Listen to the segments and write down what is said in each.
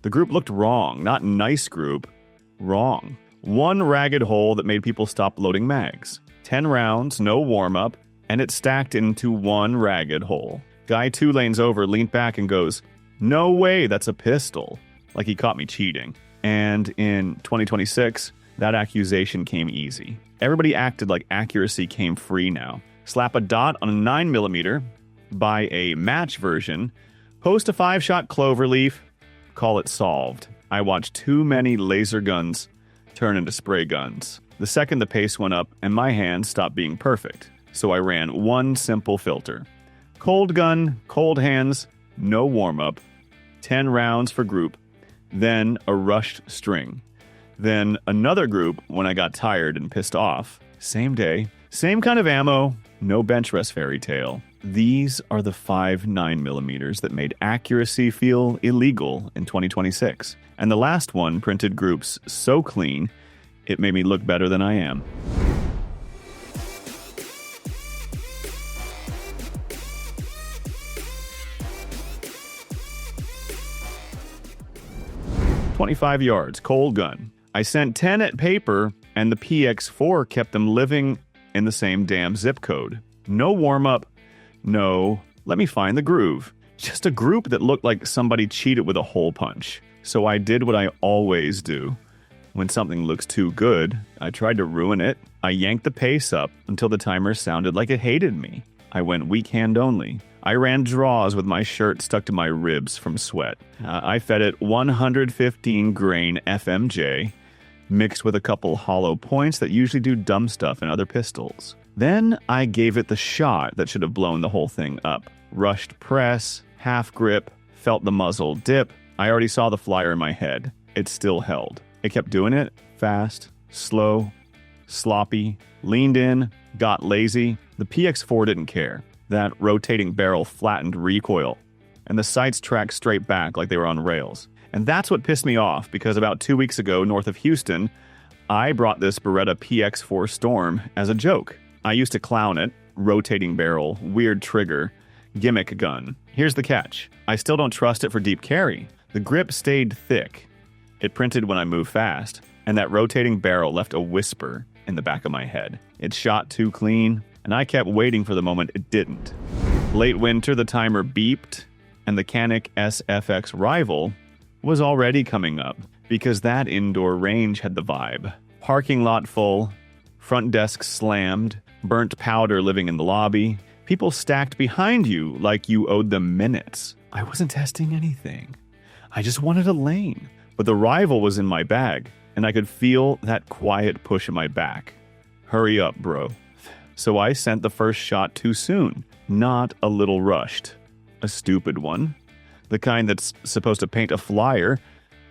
The group looked wrong, not nice group, wrong. One ragged hole that made people stop loading mags. 10 rounds, no warm-up, and it stacked into one ragged hole. Guy 2 lanes over leaned back and goes, "No way, that's a pistol." Like he caught me cheating. And in 2026, that accusation came easy. Everybody acted like accuracy came free now. Slap a dot on a 9mm, buy a match version, post a 5-shot cloverleaf, call it solved. I watched too many laser guns turn into spray guns. The second the pace went up and my hands stopped being perfect. So I ran one simple filter. Cold gun, cold hands, no warm-up, 10 rounds for group, then a rushed string. Then another group when I got tired and pissed off. Same day, same kind of ammo, no benchrest fairy tale. These are the 5 9mm that made accuracy feel illegal in 2026. And the last one printed groups so clean, it made me look better than I am. .25 yards, cold gun. I sent 10 at paper, and the PX4 kept them living in the same damn zip code. No warm-up, no, let me find the groove. Just a group that looked like somebody cheated with a hole punch. So I did what I always do. When something looks too good, I tried to ruin it. I yanked the pace up until the timer sounded like it hated me. I went weak hand only. I ran draws with my shirt stuck to my ribs from sweat. I fed it 115 grain FMJ, mixed with a couple hollow points that usually do dumb stuff in other pistols. Then I gave it the shot that should have blown the whole thing up. Rushed press, half grip, felt the muzzle dip. I already saw the flyer in my head. It still held. It kept doing it, fast, slow, sloppy, leaned in, got lazy. The PX4 didn't care. That rotating barrel flattened recoil, and the sights tracked straight back like they were on rails. And that's what pissed me off, because about 2 weeks ago, north of Houston, I brought this Beretta PX4 Storm as a joke. I used to clown it, rotating barrel, weird trigger, gimmick gun. Here's the catch. I still don't trust it for deep carry. The grip stayed thick. It printed when I moved fast, and that rotating barrel left a whisper in the back of my head. It shot too clean, and I kept waiting for the moment it didn't. Late winter, the timer beeped, and the Canik SFX rival was already coming up, because that indoor range had the vibe. Parking lot full, front desk slammed, burnt powder living in the lobby, people stacked behind you like you owed them minutes. I wasn't testing anything. I just wanted a lane. But the rival was in my bag, and I could feel that quiet push in my back. Hurry up, bro. So I sent the first shot too soon, not a little rushed. A stupid one. The kind that's supposed to paint a flyer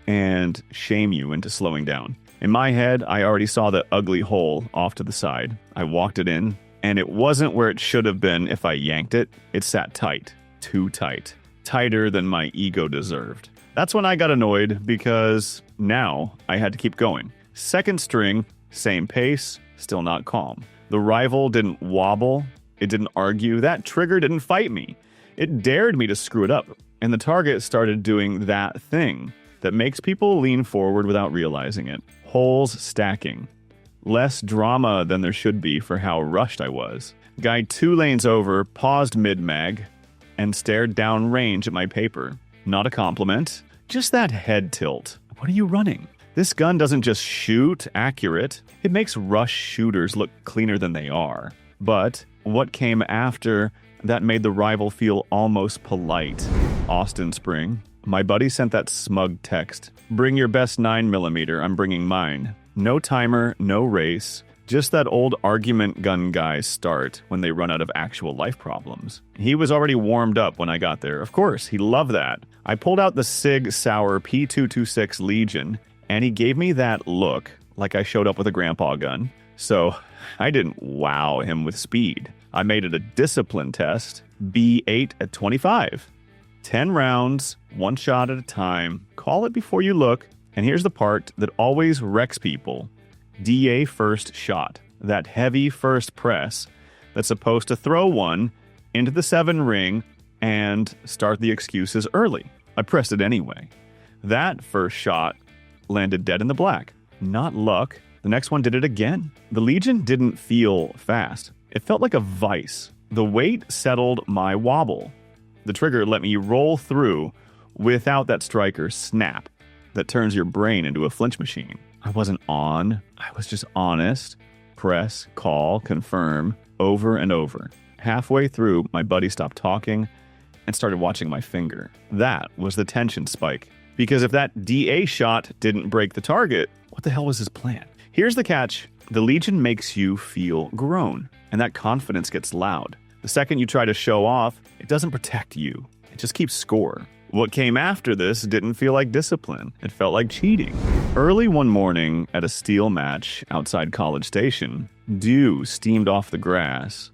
and shame you into slowing down. In my head, I already saw the ugly hole off to the side. I walked it in, and it wasn't where it should have been if I yanked it. It sat tight. Too tight. Tighter than my ego deserved. That's when I got annoyed, because now I had to keep going. Second string, same pace, still not calm. The rival didn't wobble. It didn't argue. That trigger didn't fight me. It dared me to screw it up. And the target started doing that thing that makes people lean forward without realizing it. Holes stacking. Less drama than there should be for how rushed I was. Guy 2 lanes over, paused mid-mag, and stared down range at my paper. Not a compliment, just that head tilt. What are you running? This gun doesn't just shoot accurate, it makes rush shooters look cleaner than they are. But what came after that made the rival feel almost polite? Austin Spring. My buddy sent that smug text. Bring your best 9mm, I'm bringing mine. No timer, no race. Just that old argument gun guys start when they run out of actual life problems. He was already warmed up when I got there. Of course, he loved that. I pulled out the Sig Sauer P226 Legion, and he gave me that look like I showed up with a grandpa gun. So I didn't wow him with speed. I made it a discipline test, B8 at 25. 10 rounds, one shot at a time. Call it before you look. And here's the part that always wrecks people. DA first shot. That heavy first press that's supposed to throw one into the 7 ring and start the excuses early. I pressed it anyway. That first shot landed dead in the black. Not luck. The next one did it again. The Legion didn't feel fast. It felt like a vice. The weight settled my wobble. The trigger let me roll through without that striker snap that turns your brain into a flinch machine. I wasn't on. I was just honest. Press, call, confirm, over and over. Halfway through, my buddy stopped talking and started watching my finger. That was the tension spike. Because if that DA shot didn't break the target, what the hell was his plan? Here's the catch. The Legion makes you feel grown, and that confidence gets loud. The second you try to show off, it doesn't protect you. It just keeps score. What came after this didn't feel like discipline. It felt like cheating. Early one morning at a steel match outside College Station, dew steamed off the grass,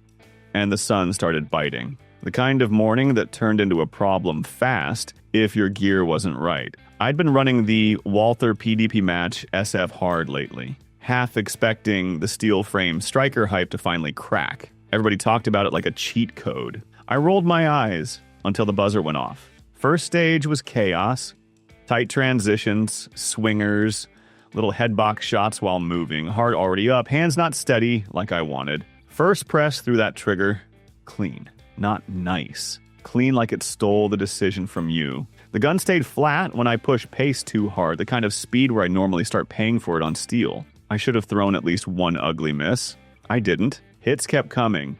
and the sun started biting. The kind of morning that turned into a problem fast if your gear wasn't right. I'd been running the Walther PDP match SF hard lately, half expecting the steel frame striker hype to finally crack. Everybody talked about it like a cheat code. I rolled my eyes until the buzzer went off. First stage was chaos. Tight transitions, swingers, little headbox shots while moving, heart already up, hands not steady like I wanted. First press through that trigger, clean. Not nice. Clean like it stole the decision from you. The gun stayed flat when I pushed pace too hard, the kind of speed where I normally start paying for it on steel. I should have thrown at least one ugly miss. I didn't. Hits kept coming.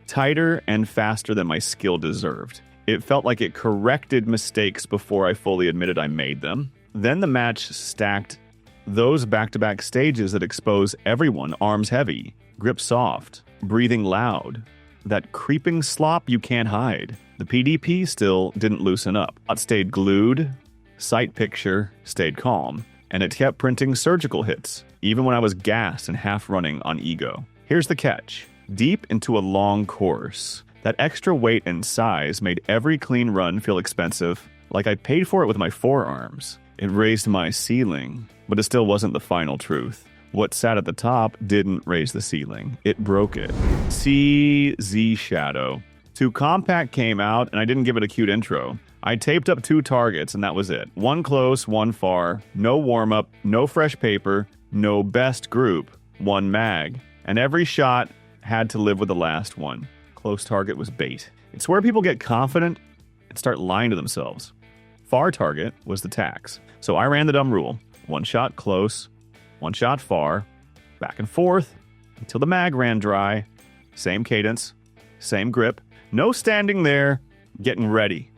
Tighter and faster than my skill deserved. It felt like it corrected mistakes before I fully admitted I made them. Then the match stacked those back-to-back stages that expose everyone arms heavy, grip soft, breathing loud. That creeping slop you can't hide. The PDP still didn't loosen up. It stayed glued, sight picture stayed calm, and it kept printing surgical hits, even when I was gassed and half running on ego. Here's the catch. Deep into a long course, that extra weight and size made every clean run feel expensive, like I paid for it with my forearms. It raised my ceiling, but it still wasn't the final truth. What sat at the top didn't raise the ceiling. It broke it. CZ Shadow. 2 Compact came out, and I didn't give it a cute intro. I taped up 2 targets, and that was it. 1 close, 1 far. No warm-up, no fresh paper, no best group, 1 mag. And every shot had to live with the last one. Close target was bait. It's where people get confident and start lying to themselves. Far target was the tax. So I ran the dumb rule. 1 shot close, 1 shot far, back and forth, until the mag ran dry. Same cadence, same grip. No standing there, getting ready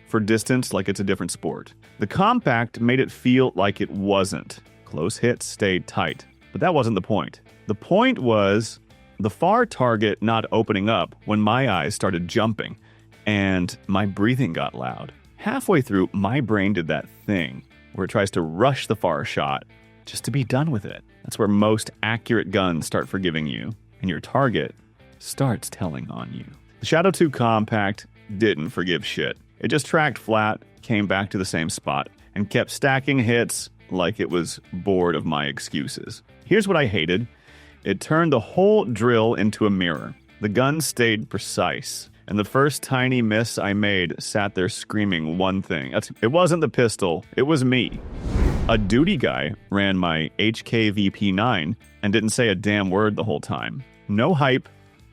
for distance like it's a different sport. The Compact made it feel like it wasn't. Close hits stayed tight, but that wasn't the point. The point was the far target not opening up when my eyes started jumping, and my breathing got loud. Halfway through, my brain did that thing where it tries to rush the far shot just to be done with it. That's where most accurate guns start forgiving you, and your target starts telling on you. The Shadow 2 Compact didn't forgive shit. It just tracked flat, came back to the same spot, and kept stacking hits like it was bored of my excuses. Here's what I hated. It turned the whole drill into a mirror. The gun stayed precise, and the first tiny miss I made sat there screaming one thing. It wasn't the pistol, it was me. A duty guy ran my HKVP9 and didn't say a damn word the whole time. No hype,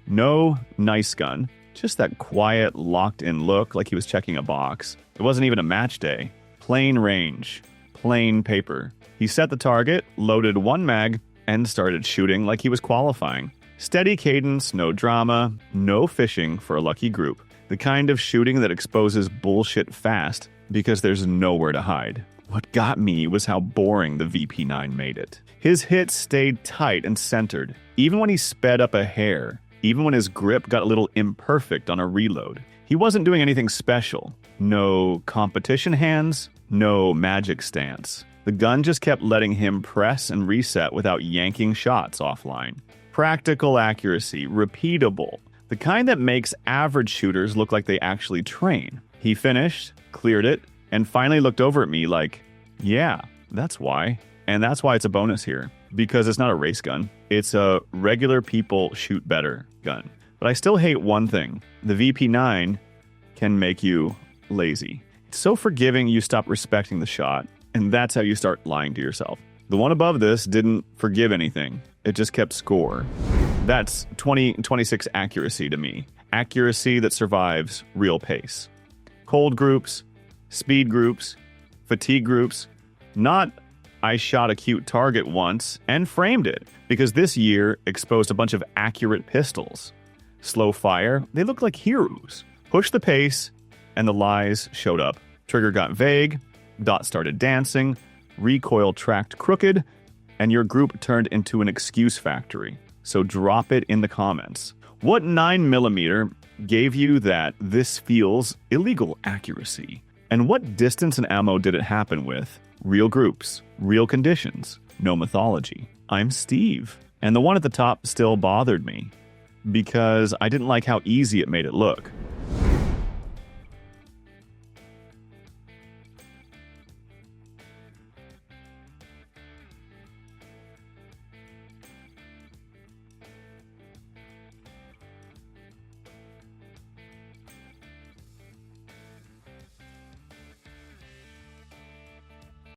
no nice gun, just that quiet, locked-in look like he was checking a box. It wasn't even a match day. Plain range, plain paper. He set the target, loaded 1 mag, and started shooting like he was qualifying. Steady cadence, no drama, no fishing for a lucky group. The kind of shooting that exposes bullshit fast because there's nowhere to hide. What got me was how boring the VP9 made it. His hits stayed tight and centered, even when he sped up a hair, even when his grip got a little imperfect on a reload. He wasn't doing anything special. No competition hands, no magic stance. The gun just kept letting him press and reset without yanking shots offline. Practical accuracy, repeatable, the kind that makes average shooters look like they actually train. He finished, cleared it, and finally looked over at me like, yeah, that's why. And that's why it's a bonus here, because it's not a race gun. It's a regular people shoot better gun. But I still hate one thing. The VP9 can make you lazy. It's so forgiving you stop respecting the shot. And that's how you start lying to yourself. The one above this didn't forgive anything. It just kept score. That's 2026 accuracy to me. Accuracy that survives real pace. Cold groups, speed groups, fatigue groups. Not I shot a cute target once and framed it, because this year exposed a bunch of accurate pistols. Slow fire, they look like heroes. Push the pace, and the lies showed up. Trigger got vague, dot started dancing, recoil tracked crooked, and your group turned into an excuse factory. So drop it in the comments. What 9mm gave you that this feels illegal accuracy? And what distance and ammo did it happen with? Real groups, real conditions, no mythology. I'm Steve, and the one at the top still bothered me because I didn't like how easy it made it look.